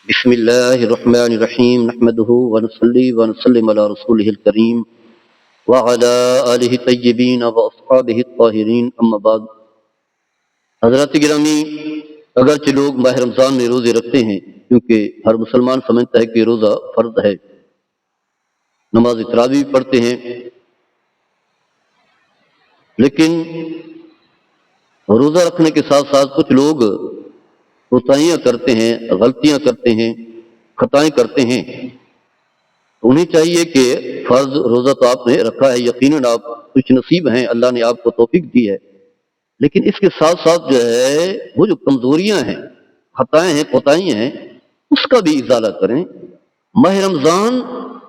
بسم اللہ الرحمن الرحیم نحمده ونصلی ونسلم علی رسولہ الکریم وعلی آلہ طیبین واصحابہ الطاہرین اما بعد۔ حضرات گرامی، اگرچہ لوگ ماہ رمضان میں روزے رکھتے ہیں کیونکہ ہر مسلمان سمجھتا ہے کہ روزہ فرض ہے، نماز تراویح بھی پڑھتے ہیں، لیکن روزہ رکھنے کے ساتھ ساتھ کچھ لوگ کوتاہیاں کرتے ہیں، غلطیاں کرتے ہیں، خطائیں کرتے ہیں۔ انہیں چاہیے کہ فرض روزہ تو آپ نے رکھا ہے، یقیناً آپ کچھ نصیب ہیں، اللہ نے آپ کو توفیق دی ہے، لیکن اس کے ساتھ ساتھ جو ہے وہ جو کمزوریاں ہیں، خطائیں ہیں، کوتاہیاں ہیں، اس کا بھی ازالہ کریں۔ ماہ رمضان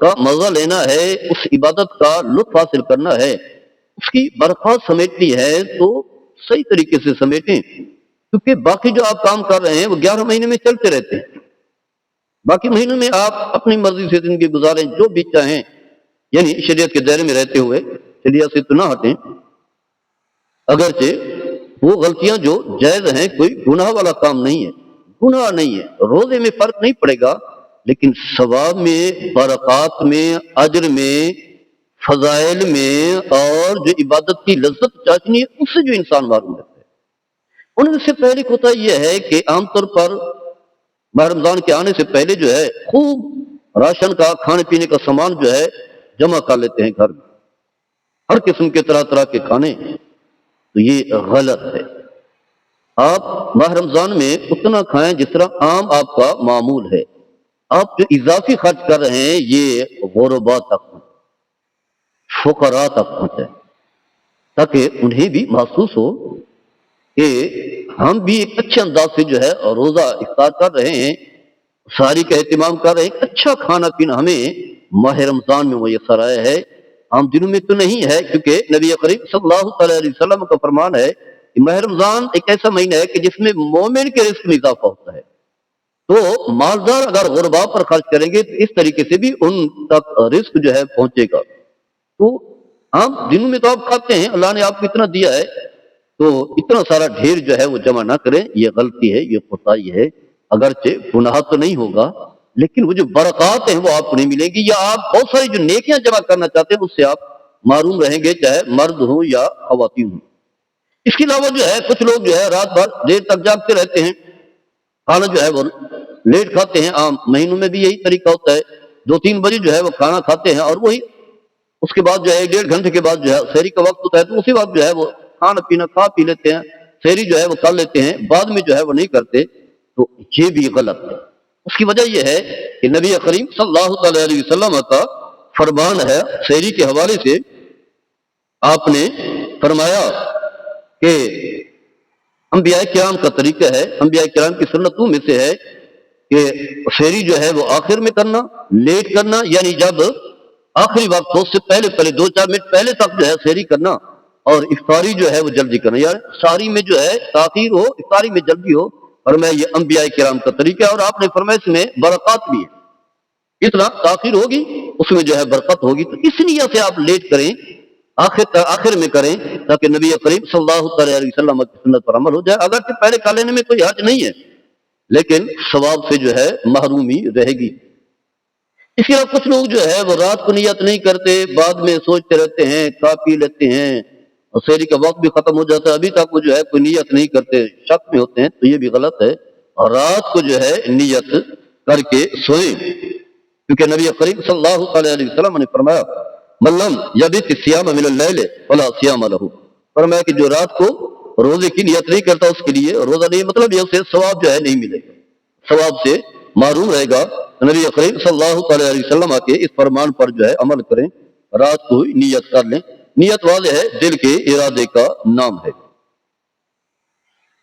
کا مزہ لینا ہے، اس عبادت کا لطف حاصل کرنا ہے، اس کی برکات سمیٹنی ہے تو صحیح طریقے سے سمیٹیں، کیونکہ باقی جو آپ کام کر رہے ہیں وہ 11 مہینے میں چلتے رہتے ہیں۔ باقی مہینوں میں آپ اپنی مرضی سے زندگی گزاریں، جو بھی چاہیں، یعنی شریعت کے دائرے میں رہتے ہوئے، شریعت سے تو نہ ہٹیں۔ اگرچہ وہ غلطیاں جو جائز ہیں، کوئی گناہ والا کام نہیں ہے، گناہ نہیں ہے، روزے میں فرق نہیں پڑے گا، لیکن ثواب میں، برکات میں، اجر میں، فضائل میں، اور جو عبادت کی لذت چاچنی ہے اس سے جو انسان معروم ہے۔ ان میں سے پہلی کوتاہی یہ ہے کہ عام طور پر ماہ رمضان کے آنے سے پہلے جو ہے خوب راشن کا، کھانے پینے کا سامان جو ہے جمع کر لیتے ہیں گھر میں، ہر قسم کے طرح طرح کے کھانے، تو یہ غلط ہے۔ آپ ماہ رمضان میں اتنا کھائیں جس طرح عام آپ کا معمول ہے۔ آپ جو اضافی خرچ کر رہے ہیں یہ غربا تک پہنچے، فقراء تک پہنچے، تاکہ انہیں بھی محسوس ہو کہ ہم بھی ایک اچھے انداز سے جو ہے روزہ افطار کر رہے ہیں، ساری کا اہتمام کر رہے ہیں، اچھا کھانا پینا ہمیں ماہ رمضان میں میسر آیا ہے، عام دنوں میں تو نہیں ہے، کیونکہ نبی کریم صلی اللہ تعالی علیہ وسلم کا فرمان ہے کہ ماہ رمضان ایک ایسا مہینہ ہے کہ جس میں مومن کے رزق میں اضافہ ہوتا ہے۔ تو مالدار اگر غربا پر خرچ کریں گے تو اس طریقے سے بھی ان تک رزق جو ہے پہنچے گا۔ تو عام دنوں میں تو آپ کھاتے ہیں، اللہ نے آپ کو اتنا دیا ہے، تو اتنا سارا ڈھیر جو ہے وہ جمع نہ کریں، یہ غلطی ہے، یہ کوتاہی ہے۔ اگرچہ گناہ تو نہیں ہوگا، لیکن وہ جو برکات ہیں وہ آپ کو نہیں ملیں گی، یا آپ بہت ساری جو نیکیاں جمع کرنا چاہتے ہیں اس سے آپ معروم رہیں گے، چاہے مرد ہوں یا خواتین ہوں۔ اس کے علاوہ جو ہے کچھ لوگ جو ہے رات بھر دیر تک جاگتے رہتے ہیں، کھانا جو ہے وہ لیٹ کھاتے ہیں، عام مہینوں میں بھی یہی طریقہ ہوتا ہے، 2-3 بجے جو ہے وہ کھانا کھاتے ہیں، اور وہی اس کے بعد جو ہے 1-1.5 گھنٹے کے بعد جو ہے سحری کا وقت ہوتا ہے، تو اسی وقت جو ہے وہ کھانا پینا کھا پی لیتے ہیں، سحری جو ہے وہ کر لیتے ہیں، بعد میں جو ہے وہ نہیں کرتے، تو یہ بھی غلط ہے۔ اس کی وجہ یہ ہے کہ نبی کریم صلی اللہ تعالی علیہ وسلم کا فرمان ہے، سحری کے حوالے سے آپ نے فرمایا کہ انبیاء کرام کا طریقہ ہے، انبیاء کرام کی سنتوں میں سے ہے کہ سحری جو ہے وہ آخر میں کرنا، لیٹ کرنا، یعنی جب آخری وقت ہو، اس سے پہلے 2-4 منٹ پہلے تک جو ہے سحری کرنا، اور افطاری جو ہے وہ جلدی کرنا، یعنی ساری میں جو ہے تاخیر ہو، افطاری میں جلدی ہو۔ فرمایا یہ انبیاء کرام کا طریقہ ہے، اور آپ نے فرمایا اس میں برکات بھی ہے، اتنا تاخیر ہوگی اس میں جو ہے برکت ہوگی، تو اس نیت سے آپ لیٹ کریں، آخر میں کریں، تاکہ نبی کریم صلی اللہ تعالی علیہ وسلم کی سنت پر عمل ہو جائے۔ اگرچہ پہلے کر لینے میں کوئی حرج نہیں ہے، لیکن ثواب سے جو ہے محرومی رہے گی۔ اس کے علاوہ کچھ لوگ جو ہے وہ رات کو نیت نہیں کرتے، بعد میں سوچتے رہتے ہیں، کھا پی لیتے ہیں، اور سحری کا وقت بھی ختم ہو جاتا ہے، ابھی تک وہ جو ہے کوئی نیت نہیں کرتے، شک میں ہوتے ہیں، تو یہ بھی غلط ہے۔ اور رات کو جو ہے نیت کر کے سوئیں، کیونکہ نبی کریم صلی اللہ تعالی علیہ وسلم نے فرمایا من لم یبت الصیام من اللیل فلا صیام لہ، فرمایا کہ جو رات کو روزے کی نیت نہیں کرتا اس کے لیے روزہ نہیں، مطلب یہ اسے ثواب جو ہے نہیں ملے گا، ثواب سے معروم رہے گا۔ نبی کریم صلی اللہ تعالی علیہ وسلم کے اس فرمان پر جو ہے عمل کریں، رات کو ہی نیت کر لیں، نیت واضح ہے، دل کے ارادے کا نام ہے۔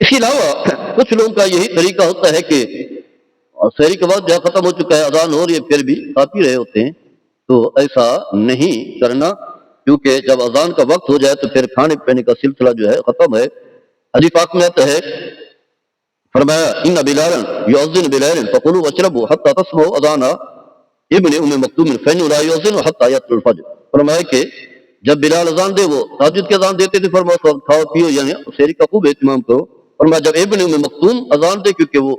اس کے علاوہ کچھ لوگوں کا یہی طریقہ ہوتا ہے کہ سحری کے بعد جو ہے ختم ہو چکا ہے، اذان ہو رہی ہے، پھر بھی کھا پی رہے ہوتے ہیں، تو ایسا نہیں کرنا، کیونکہ جب اذان کا وقت ہو جائے تو پھر کھانے پینے کا سلسلہ جو ہے ختم ہے۔ حدیث پاک میں آتا ہے، فرمایا ان بلالا یؤذن بلیل فکلوا واشربوا حتی تسمعوا اذان ابن ام مکتوم فانه لا یؤذن حتی یطلع الفجر، فرمایا کہ جب بلال اذان دے، وہ تہجد کی اذان دیتے تھے، فرمایا اس وقت کھاؤ پیو، یعنی سحری کا خوب اہتمام کرو۔ فرمایا جب ابن ام مکتوم اذان دے، کیونکہ وہ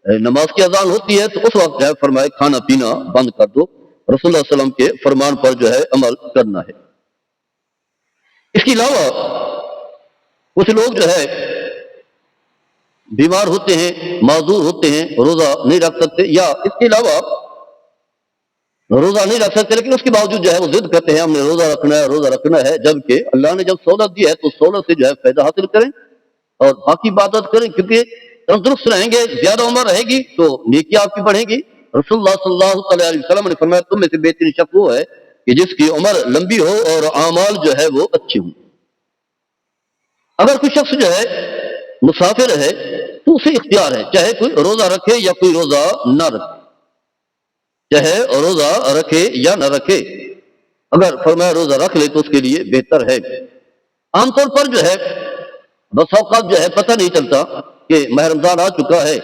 نماز کی اذان ہوتی ہے تو اس وقت جو ہے فرمائے کھانا پینا بند کر دو، رسول اللہ صلی اللہ علیہ وسلم کے فرمان پر جو ہے عمل کرنا ہے۔ اس کے علاوہ کچھ لوگ جو ہے بیمار ہوتے ہیں، معذور ہوتے ہیں، روزہ نہیں رکھ سکتے، یا اس کے علاوہ روزہ نہیں رکھ سکتے لیکن اس کے باوجود جو ہے وہ ضد کرتے ہیں ہم نے روزہ رکھنا ہے، روزہ رکھنا ہے، جبکہ اللہ نے جب سہولت دی ہے تو سہولت سے جو ہے فائدہ حاصل کریں اور باقی عبادت کریں، کیونکہ تندرست رہیں گے، زیادہ عمر رہے گی تو نیکی آپ کی بڑھے گی۔ رسول اللہ صلی اللہ علیہ وسلم نے فرمایا تم میں سے بہترین شخص وہ ہے کہ جس کی عمر لمبی ہو اور اعمال جو ہے وہ اچھے ہوں۔ اگر کوئی شخص جو ہے مسافر ہے تو اسے اختیار ہے، چاہے کوئی روزہ رکھے یا کوئی روزہ نہ رکھے، چاہے روزہ رکھے یا نہ رکھے، اگر فرمایا روزہ رکھ لے تو اس کے لیے بہتر ہے۔ عام طور پر جو ہے بس اوقات جو ہے پتہ نہیں چلتا کہ ماہ رمضان آ چکا ہے،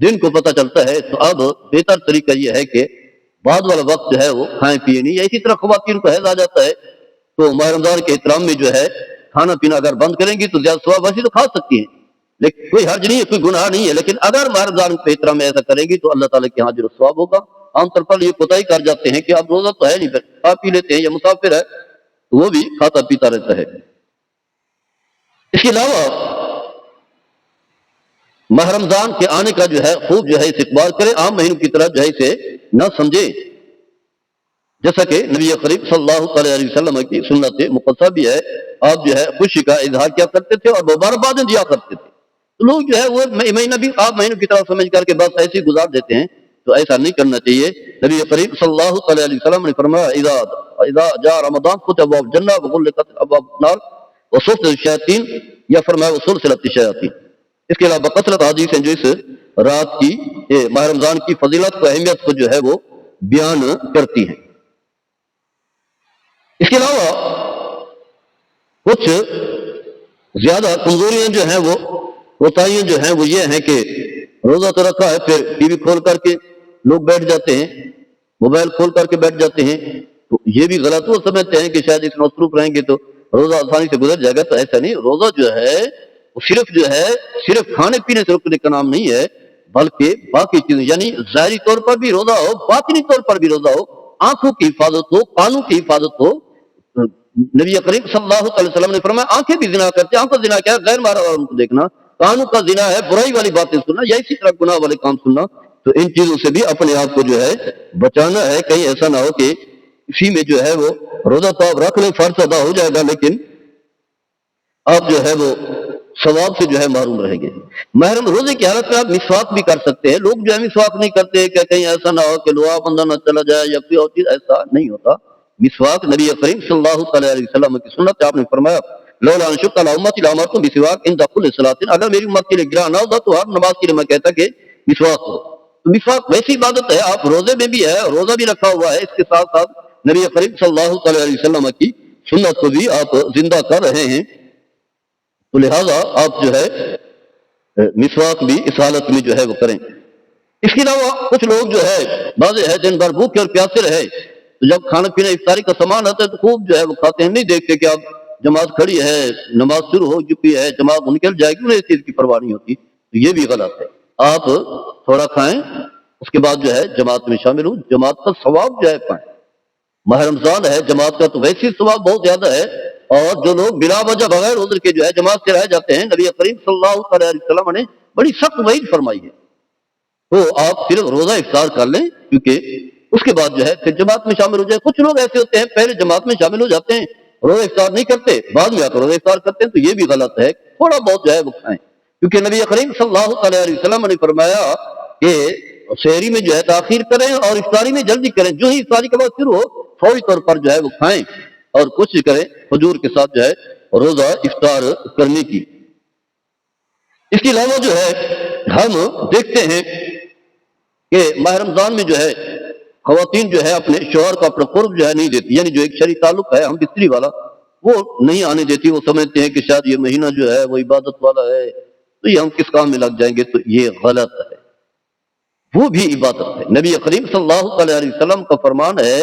دن کو پتہ چلتا ہے، تو اب بہتر طریقہ یہ ہے کہ بعد والا وقت جو ہے وہ کھائیں پیے نہیں، یا اسی طرح خواتین کو حیض آ جاتا ہے تو ماہ رمضان کے احترام میں جو ہے کھانا پینا اگر بند کریں گی تو زیادہ ثواب، ویسے تو کھا سکتی ہیں لیکن کوئی حرج نہیں ہے، کوئی گناہ نہیں ہے، لیکن اگر ماہ رمضان کے احترام میں ایسا کریں گی تو اللہ تعالیٰ کے ہاں اجر و ثواب ہوگا۔ عام طور پر یہ کوتاہی کر جاتے ہیں کہ اب روزہ تو ہے نہیں، پھر کھا پی لیتے ہیں، یا مسافر ہے تو وہ بھی کھاتا پیتا رہتا ہے۔ اس کے علاوہ ماہ رمضان کے آنے کا جو ہے خوب جو ہے استقبال کرے، عام مہینوں کی طرح جو ہے اسے نہ سمجھے، جیسا کہ نبی کریم صلی اللہ علیہ وسلم کی سنت مقدسہ بھی ہے، آپ جو ہے خوشی کا اظہار کیا کرتے تھے اور مبارکبادیں دیا کرتے تھے۔ تو لوگ جو ہے وہ مہینہ بھی آپ مہینوں کی طرح سمجھ کر کے بس ایسے ہی گزار دیتے ہیں، تو ایسا نہیں کرنا چاہیے۔ نبی کریم صلی اللہ علیہ وسلم نے فرمایا اذا جاء رمضان فتح ابواب الجنہ وغلقت ابواب النار وصفت الشیاطین، یا فرمایا وسلسلت الشیاطین۔ اس کے علاوہ کثرت حدیث ہیں جو اس رات کی ماہ رمضان کی فضیلت کو، اہمیت کو جو ہے وہ بیان کرتی ہیں۔ اس کے علاوہ کچھ زیادہ کمزوریاں جو ہیں وہ کوتاہیاں جو ہیں وہ یہ ہیں کہ روزہ تو رکھا ہے، پھر ٹی وی کھول کر کے لوگ بیٹھ جاتے ہیں، موبائل کھول کر کے بیٹھ جاتے ہیں، تو یہ بھی غلط، وہ سمجھتے ہیں کہ شاید اس میں مصروف رہیں گے تو روزہ آسانی سے گزر جائے گا، تو ایسا نہیں۔ روزہ جو ہے وہ صرف کھانے پینے سے رکنے کا نام نہیں ہے، بلکہ باقی چیزیں، یعنی ظاہری طور پر بھی روزہ ہو، باطنی طور پر بھی روزہ ہو، آنکھوں کی حفاظت ہو، کانوں کی حفاظت ہو۔ نبی کریم صلی اللہ علیہ وسلم نے فرمایا آنکھیں بھی زنا کرتے ہیں، آنکھوں کا زنا کیا ہے؟ غیر محرم عورتوں کو دیکھنا، کانوں کا زنا ہے برائی والی باتیں سننا، یا اسی طرح گناہ والے کام سننا۔ تو ان چیزوں سے بھی اپنے آپ کو جو ہے بچانا ہے، کہیں ایسا نہ ہو کہ اسی میں جو ہے وہ روزہ تو آپ رکھ لیں، فرض ادا ہو جائے گا لیکن آپ جو ہے وہ ثواب سے جو ہے محروم رہیں گے۔ محرم روزے کی حالت میں آپ مسواک بھی کر سکتے ہیں، لوگ جو ہے مسواک نہیں کرتے کہ کہیں ایسا نہ ہو کہ لوہا بندہ نہ چلا جائے یا کوئی اور چیز، ایسا نہیں ہوتا۔ مسواک نبی کریم صلی اللہ علیہ وسلم کی سنت ہے، آپ نے فرمایا لولا ان شق علی امتی لامرتم بسواک عند کل صلاۃ، اگر میری امت کے لیے گرا نہ ہوتا تو ہر نماز کے لیے میں کہتا کہ مسواک ہو۔ تو مسواک ویسی عبادت ہے، آپ روزے میں بھی ہے، روزہ بھی رکھا ہوا ہے، اس کے ساتھ ساتھ نبی کریم صلی اللہ علیہ وسلم کی سنت کو بھی آپ زندہ کر رہے ہیں، تو لہذا آپ جو ہے مسواک بھی اس حالت میں جو ہے وہ کریں۔ اس کے علاوہ کچھ لوگ جو ہے واضح ہے دن بھر بھوکے اور پیاسے رہے، تو جب کھانا پینا افطاری کا سامان آتا ہے تو خوب جو ہے وہ کھاتے ہیں، نہیں دیکھتے کہ اب جماعت کھڑی ہے، نماز شروع ہو چکی ہے، جماعت نکل جائے گی، انہیں اس چیز کی پرواہ نہیں ہوتی، تو یہ بھی غلط ہے۔ آپ تھوڑا کھائیں، اس کے بعد جو ہے جماعت میں شامل ہوں، جماعت کا ثواب جو ہے پائیں۔ ماہ رمضان ہے، جماعت کا تو ویسے ثواب بہت زیادہ ہے، اور جو لوگ بلا وجہ بغیر عذر کے جو ہے جماعت سے رہ جاتے ہیں، نبی کریم صلی اللہ علیہ وسلم نے بڑی سخت وعید فرمائی ہے۔ تو آپ صرف روزہ افطار کر لیں، کیونکہ اس کے بعد جو ہے پھر جماعت میں شامل ہو جائے۔ کچھ لوگ ایسے ہوتے ہیں پہلے جماعت میں شامل ہو جاتے ہیں، روزہ افطار نہیں کرتے، بعد میں آ کر روزہ افطار کرتے ہیں، تو یہ بھی غلط ہے، تھوڑا بہت جو ہے وہ کھائیں، کیونکہ نبی کریم صلی اللہ علیہ وسلم نے فرمایا کہ سحری میں جو ہے تاخیر کریں اور افطاری میں جلدی کریں، جو ہی افطاری کا وقت شروع ہو فوری طور پر جو ہے وہ کھائیں اور کوشش کریں حضور کے ساتھ جو ہے روزہ افطار کرنے کی۔ اس کے علاوہ جو ہے ہم دیکھتے ہیں کہ ماہ رمضان میں جو ہے خواتین جو ہے اپنے شوہر کو اپنا قرب جو ہے نہیں دیتی، یعنی جو ایک شرعی تعلق ہے ہم بستری والا وہ نہیں آنے دیتی، وہ سمجھتے ہیں کہ شاید یہ مہینہ جو ہے وہ عبادت والا ہے تو یہ ہم کس کام میں لگ جائیں گے، تو یہ غلط ہے، وہ بھی عبادت ہے۔ نبی کریم صلی اللہ علیہ وسلم کا فرمان ہے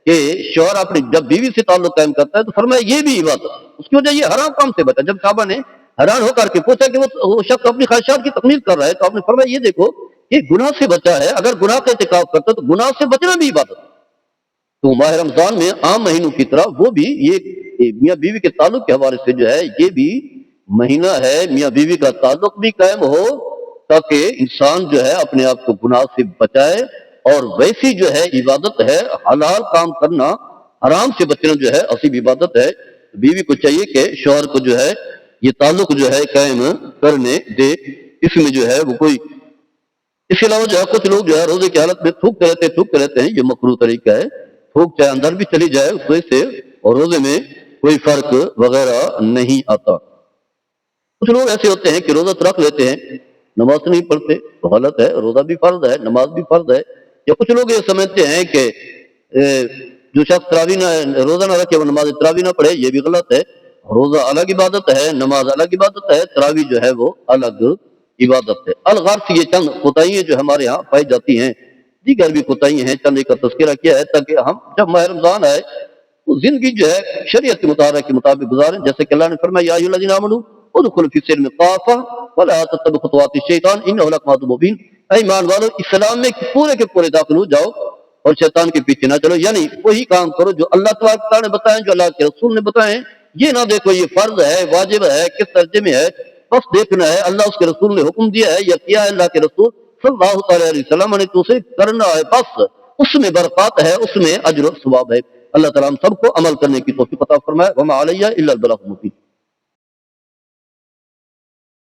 کہ شوہر اپنی جب بیوی سے تعلق قائم کرتا ہے تو فرمایا یہ بھی عبادت ہے، اس کی وجہ یہ حرام کام سے بچا۔ جب صحابہ نے حیران ہو کر کے پوچھا کہ وہ شخص اپنی خواہشات کی تکمیل کر رہا ہے تو آپ نے فرمایا یہ دیکھو یہ گناہ سے بچا ہے. اگر گناہ کا ارتکاب کرتا تو گناہ سے بچنا بھی عبادت. تو ماہ رمضان میں عام مہینوں کی طرح وہ بھی یہ میاں بیوی کے تعلق کے حوالے سے جو ہے یہ بھی مہینہ ہے میاں بیوی کا تعلق بھی قائم ہو تاکہ انسان جو ہے اپنے آپ کو گناہ سے بچائے. اور ویسی جو ہے عبادت ہے حلال کام کرنا حرام سے بچنا جو ہے عظیم عبادت ہے. بیوی کو چاہیے کہ شوہر کو جو ہے یہ تعلق جو ہے قائم کرنے دے. اس میں جو ہے وہ کوئی اس کے علاوہ جو ہے کچھ لوگ جو ہے روزے کی حالت میں تھوکتے رہتے ہیں. یہ مکروہ طریقہ ہے. تھوک چاہے اندر بھی چلی جائے اس وجہ سے اور روزے میں کوئی فرق وغیرہ نہیں آتا. کچھ لوگ ایسے ہوتے ہیں کہ روزہ تو رکھ لیتے ہیں نماز نہیں پڑھتے تو غلط ہے. روزہ بھی فرض ہے نماز بھی فرض ہے. یا کچھ لوگ یہ سمجھتے ہیں کہ جو شخص تراویح نہ روزہ نہ رکھے وہ نماز تراویح نہ پڑھے. یہ بھی غلط ہے. روزہ الگ عبادت ہے نماز الگ عبادت ہے. تراویح جو ہے وہ الگ عبادت ہے. الغرض یہ چند کوتاہیاں جو ہمارے ہاں پائی جاتی ہیں دیگر بھی کوتاہیاں ہیں چند کا تذکرہ کیا ہے تاکہ ہم جب ماہ رمضان آئے تو زندگی جو ہے شریعت کے مطابق گزاریں. جیسے کہ اللہ نے فرمایا یا ایھا الذین آمنوا ادخلوا فی السلم کافہ ولا تتبعوا خطوات الشیطان انہ لکم عدو مبین. اے ایمان والو اسلام میں پورے کے پورے داخل ہو جاؤ اور شیطان کے پیچھے نہ چلو. یعنی وہی کام کرو جو اللہ تبارک تعالیٰ نے بتائیں جو اللہ کے رسول نے بتائیں. یہ نہ دیکھو یہ فرض ہے واجب ہے کس درجے میں ہے. بس دیکھنا ہے اللہ اس کے رسول نے حکم دیا ہے یا کیا ہے اللہ کے رسول صلی اللہ تعالیٰ علیہ وسلم نے تو اسے کرنا ہے. بس اس میں برکات ہے اس میں اجر و ثواب ہے. اللہ تعالیٰ ہم سب کو عمل کرنے کی توفیق عطا فرمائے. وما علیہ الا البلاغ المبین.